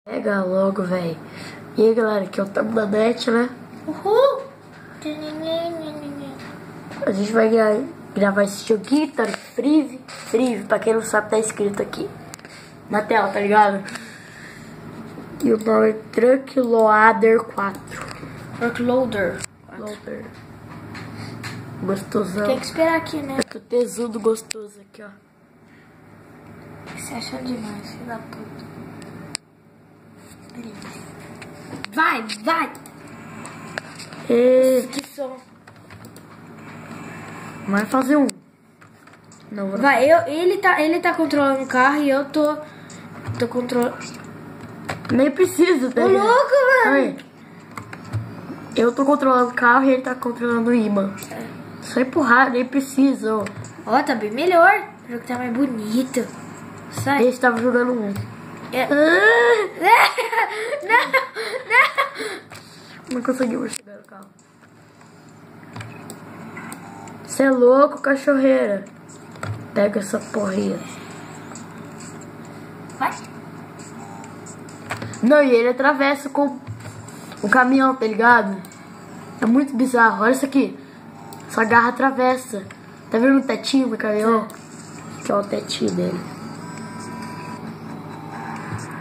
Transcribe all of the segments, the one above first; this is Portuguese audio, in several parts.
Pega logo, velho. E aí, galera, aqui é o Tamo da Net, né? Uhul! A gente vai gravar esse joguinho, tá? Free, pra quem não sabe, tá escrito aqui na tela, tá ligado? E o nome é Truck Loader 4. Truck Loader. Gostosão. Tem que esperar aqui, né? O tesudo gostoso aqui, ó. Você achou demais, filho da puta. Beleza. Vai! E... Que som. vai fazer um. Não, vou... Vai, ele tá controlando o carro e eu tô controlando. Nem preciso, tá Ô, ligado? louco, velho. Aí. Eu tô controlando o carro e ele tá controlando o imã. Só empurrar, nem precisa, ó. Ó, tá bem melhor. O jogo tá mais bonito. Sai. Esse tava jogando um. É. Não conseguimos chegar no carro. Você é louco, cachorreira. Pega essa porrinha. Vai. Não, e ele atravessa com o caminhão, tá ligado? É muito bizarro. Olha isso aqui. Essa garra atravessa. Tá vendo o tetinho do caminhão? Que é o tetinho dele.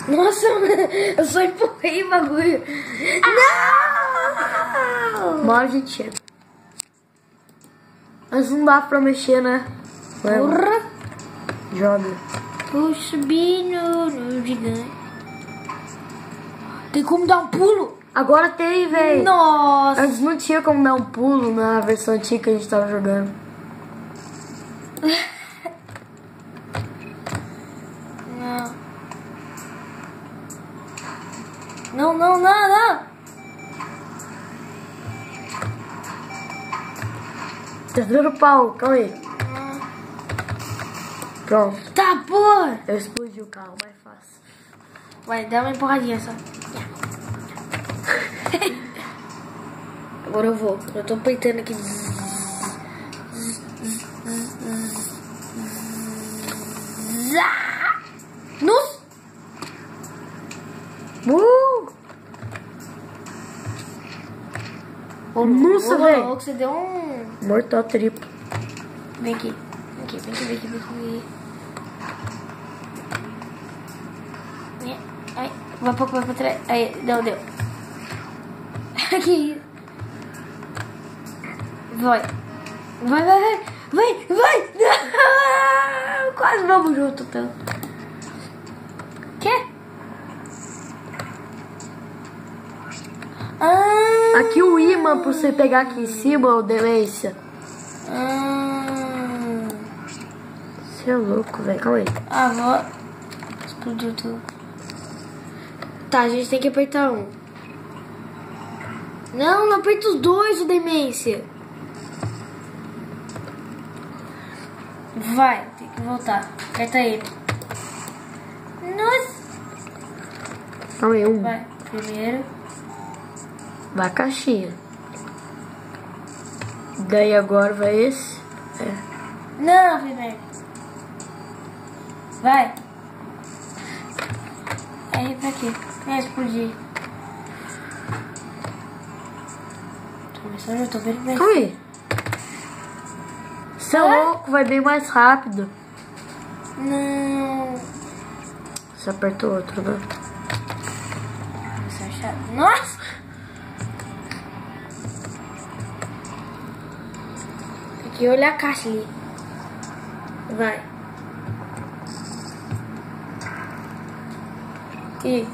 Nossa, eu só empurrei o bagulho. Não! Uma hora a gente chega. Mas não dá pra mexer, né? Porra! Joga. Tô subindo no gigante. Tem como dar um pulo? Agora tem, velho. Nossa! Antes não tinha como dar um pulo na versão antiga que a gente tava jogando. Não. Tá dando pau, calma aí. Pronto. Tá, porra! Eu explodi o carro, mais fácil. Vai, dá uma empurradinha só. Agora eu vou. Eu tô peitando aqui. Nossa! Nossa, velho. Você deu um... Mortal triplo. Vem aqui. Ai, vai pra trás. Aí, deu. Aqui. Vai. Quase vamos junto, tanto. Quê? Aqui o imã pra você pegar aqui em cima, ô delícia. Você é louco, velho. Calma aí. Vó. Explodiu tudo. Tá, a gente tem que apertar um. Não aperta os dois, o demência. Vai, tem que voltar. Aperta ele. Nossa. Calma aí, um. Vai, primeiro. Vai a caixinha. Daí agora vai esse. Não, primeiro. Vai. Aí, pra quê? Vai explodir. Eu tô vendo bem. Calma aí. Você é louco, vai bem mais rápido. Não. Você apertou outro, né? Nossa! Tem que olhar a caixa ali. Vai. E